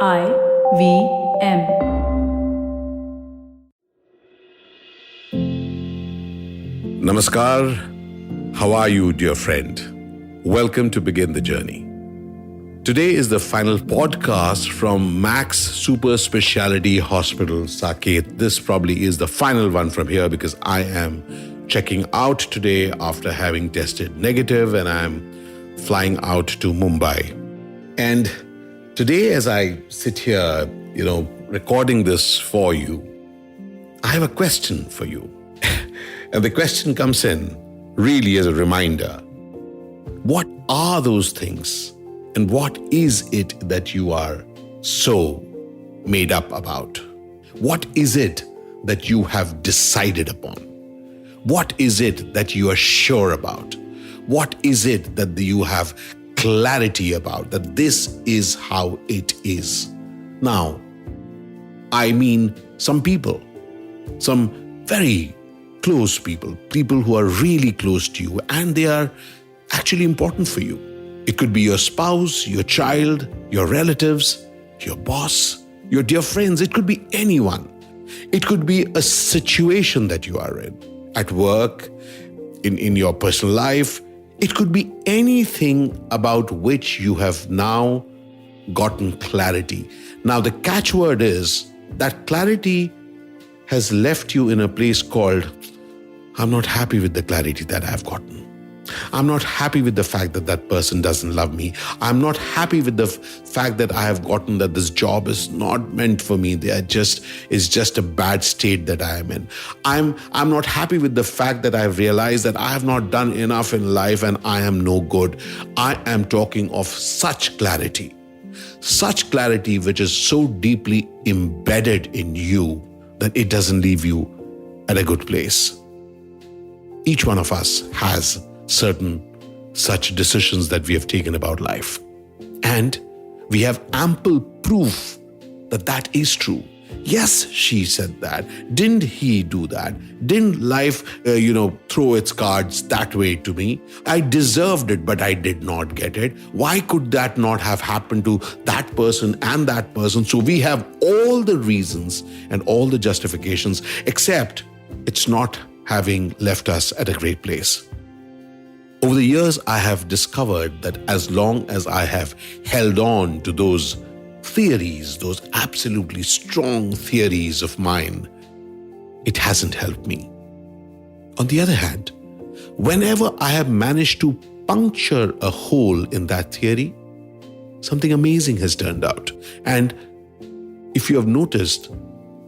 IVM. Namaskar. How are you, dear friend? Welcome to Begin the Journey. Today is the final podcast from Max Super Speciality Hospital, Saket. This probably is the final one from here because I am checking out today after having tested negative and I'm flying out to Mumbai. And today, as I sit here, recording this for you, I have a question for you. And the question comes in really as a reminder. What are those things? And what is it that you are so made up about? What is it that you have decided upon? What is it that you are sure about? What is it that you have clarity about, that this is how it is? Now, I mean some people, some very close people who are really close to you and they are actually important for you. It could be your spouse, your child, your relatives, your boss, your dear friends. It could be anyone. It could be a situation that you are in, at work, in your personal life. It could be anything about which you have now gotten clarity. Now, the catchword is that clarity has left you in a place called, I'm not happy with the clarity that I have gotten. I'm not happy with the fact that that person doesn't love me. I'm not happy with the fact that I have gotten that this job is not meant for me. It's just a bad state that I am in. I'm not happy with the fact that I have realized that I have not done enough in life and I am no good. I am talking of such clarity which is so deeply embedded in you that it doesn't leave you at a good place. Each one of us has certain such decisions that we have taken about life. And we have ample proof that that is true. Yes, she said that. Didn't he do that? Didn't life, throw its cards that way to me? I deserved it, but I did not get it. Why could that not have happened to that person and that person? So we have all the reasons and all the justifications, except it's not having left us at a great place. Over the years, I have discovered that as long as I have held on to those theories, those absolutely strong theories of mine, it hasn't helped me. On the other hand, whenever I have managed to puncture a hole in that theory, something amazing has turned out. And if you have noticed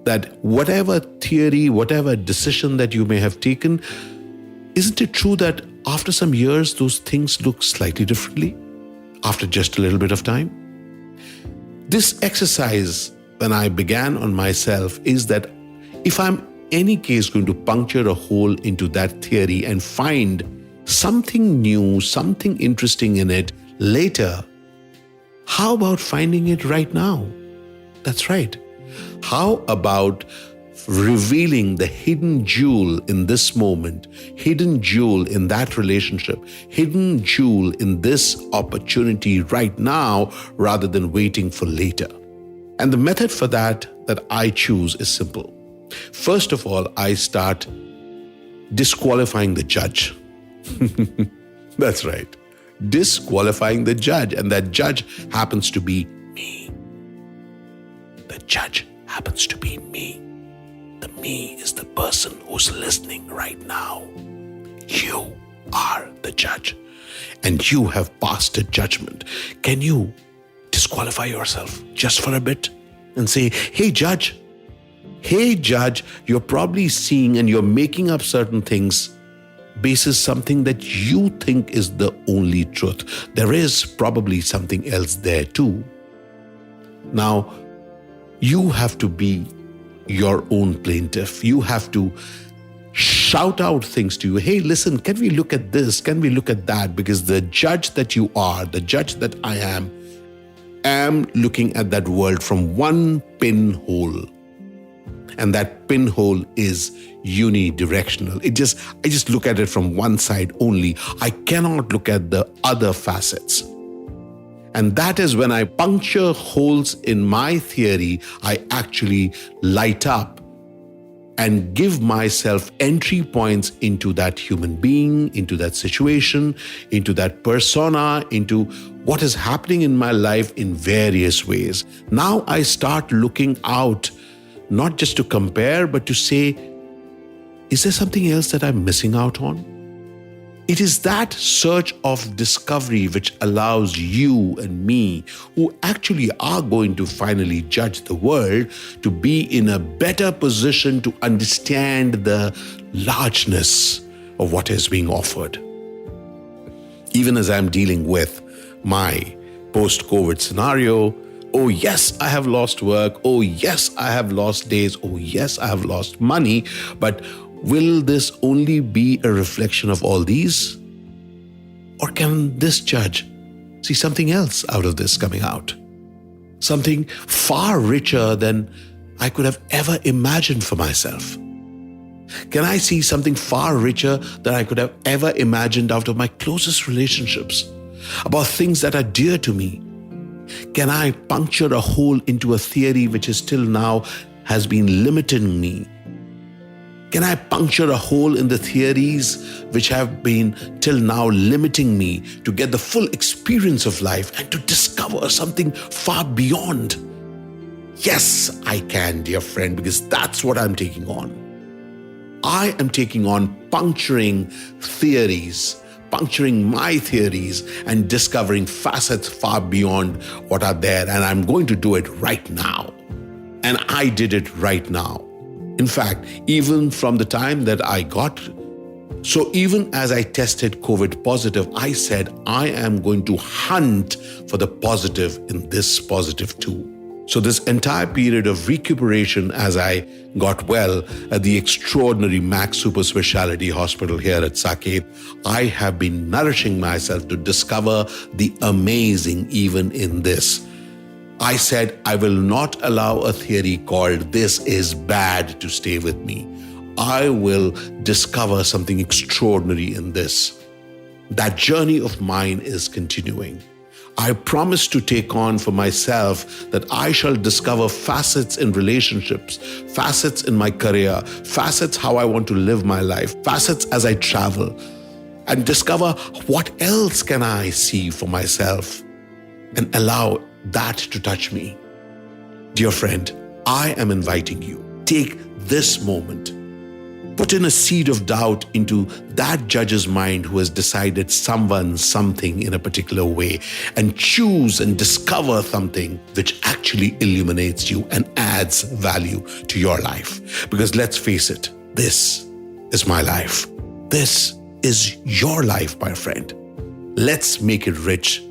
that whatever theory, whatever decision that you may have taken, isn't it true that after some years, those things look slightly differently after just a little bit of time? This exercise, when I began on myself, is that if I'm any case going to puncture a hole into that theory and find something new, something interesting in it later, how about finding it right now? That's right. How about revealing the hidden jewel in this moment, hidden jewel in that relationship, hidden jewel in this opportunity right now rather than waiting for later? And the method for that I choose is simple. First of all, I start disqualifying the judge. That's right. Disqualifying the judge. And that judge happens to be me. The judge happens to be me. The me is the person who's listening right now. You are the judge. And you have passed a judgment. Can you disqualify yourself just for a bit and say, hey judge, you're probably seeing and you're making up certain things basis something that you think is the only truth. There is probably something else there too. Now, you have to be your own plaintiff. You have to shout out things to you. Hey, listen, can we look at this? Can we look at that? Because the judge that you are, the judge that I am looking at that world from one pinhole. And that pinhole is unidirectional. I just look at it from one side only. I cannot look at the other facets. And that is when I puncture holes in my theory, I actually light up and give myself entry points into that human being, into that situation, into that persona, into what is happening in my life in various ways. Now I start looking out, not just to compare, but to say, is there something else that I'm missing out on? It is that search of discovery which allows you and me, who actually are going to finally judge the world, to be in a better position to understand the largeness of what is being offered. Even as I'm dealing with my post-COVID scenario, oh yes, I have lost work. Oh yes, I have lost days. Oh yes, I have lost money. But will this only be a reflection of all these? Or can this judge see something else out of this coming out? Something far richer than I could have ever imagined for myself. Can I see something far richer than I could have ever imagined out of my closest relationships, about things that are dear to me? Can I puncture a hole into a theory which is till now has been limiting me? Can I puncture a hole in the theories which have been till now limiting me to get the full experience of life and to discover something far beyond? Yes, I can, dear friend, because that's what I'm taking on. I am taking on puncturing theories, puncturing my theories and discovering facets far beyond what are there. And I'm going to do it right now. And I did it right now. In fact, even from the time that even as I tested COVID positive, I said, I am going to hunt for the positive in this positive too. So this entire period of recuperation as I got well at the extraordinary Max Super Speciality Hospital here at Saket, I have been nourishing myself to discover the amazing even in this. I said, I will not allow a theory called this is bad to stay with me. I will discover something extraordinary in this. That journey of mine is continuing. I promise to take on for myself that I shall discover facets in relationships, facets in my career, facets how I want to live my life, facets as I travel, and discover what else can I see for myself and allow that to touch me. Dear friend, I am inviting you. Take this moment. Put in a seed of doubt into that judge's mind who has decided something in a particular way, and choose and discover something which actually illuminates you and adds value to your life. Because let's face it, this is my life. This is your life, my friend. Let's make it rich.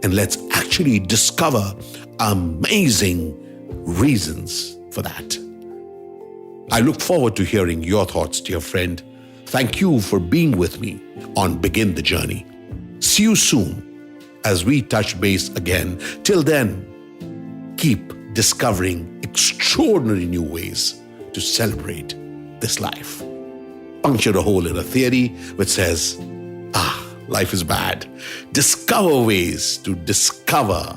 And let's actually discover amazing reasons for that. I look forward to hearing your thoughts, dear friend. Thank you for being with me on Begin the Journey. See you soon as we touch base again. Till then, keep discovering extraordinary new ways to celebrate this life. Puncture a hole in a theory which says, life is bad. Discover ways to discover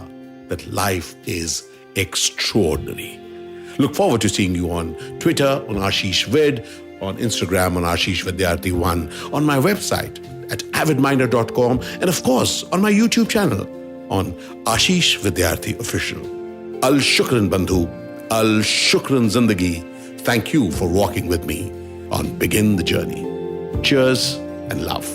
that life is extraordinary. Look forward to seeing you on Twitter, on Ashish Vid, on Instagram, on Ashish Vidyarthi 1, on my website at avidminder.com, and of course, on my YouTube channel on Ashish Vidyarthi Official. Al Shukran Bandhu, Al Shukran Zindagi. Thank you for walking with me on Begin the Journey. Cheers and love.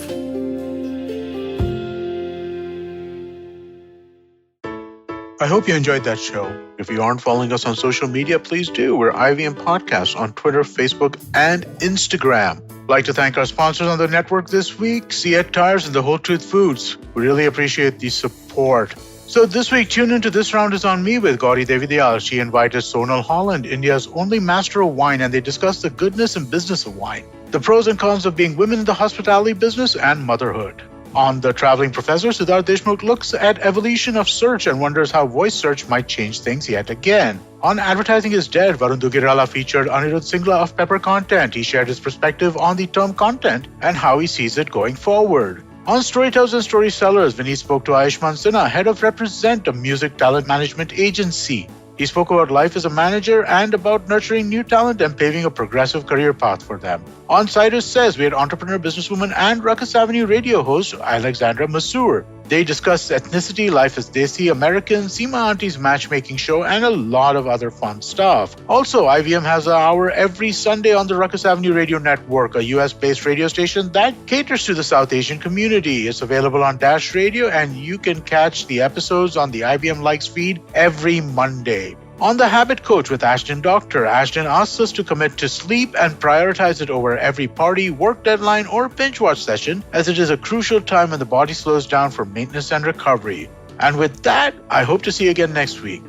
I hope you enjoyed that show. If you aren't following us on social media, please do. We're IVM Podcasts on Twitter, Facebook, and Instagram. I'd like to thank our sponsors on the network this week, Siet Tires and the Whole Truth Foods. We really appreciate the support. So this week, tune into This Round is on Me with Gauri Devidayal. She invited Sonal Holland, India's only master of wine, and they discussed the goodness and business of wine, the pros and cons of being women in the hospitality business, and motherhood. On The Traveling Professor, Siddharth Deshmukh looks at evolution of search and wonders how voice search might change things yet again. On Advertising is Dead, Varun Dugirala featured Anirudh Singla of Pepper Content. He shared his perspective on the term content and how he sees it going forward. On Storytellers and Storysellers, Vinny spoke to Ayushman Sinha, head of Represent, a music talent management agency. He spoke about life as a manager and about nurturing new talent and paving a progressive career path for them. On Cyrus Says, we had entrepreneur, businesswoman, and Ruckus Avenue radio host Alexandra Masur. They discussed ethnicity, life as Desi American, Seema Auntie's matchmaking show, and a lot of other fun stuff. Also, IVM has an hour every Sunday on the Ruckus Avenue Radio Network, a US-based radio station that caters to the South Asian community. It's available on Dash Radio, and you can catch the episodes on the IBM Likes feed every Monday. On The Habit Coach with Ashton Doctor, Ashton asks us to commit to sleep and prioritize it over every party, work deadline, or binge watch session, as it is a crucial time when the body slows down for maintenance and recovery. And with that, I hope to see you again next week.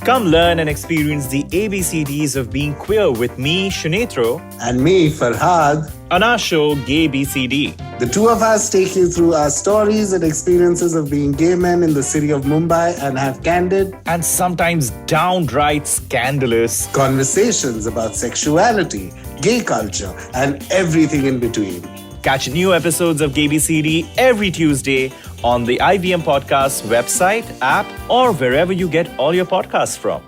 Come learn and experience the ABCDs of being queer with me, Shunetro, and me, Farhad, on our show, Gay BCD. The two of us take you through our stories and experiences of being gay men in the city of Mumbai and have candid and sometimes downright scandalous conversations about sexuality, gay culture, and everything in between. Catch new episodes of Gay BCD every Tuesday on the IVM Podcast website, app, or wherever you get all your podcasts from.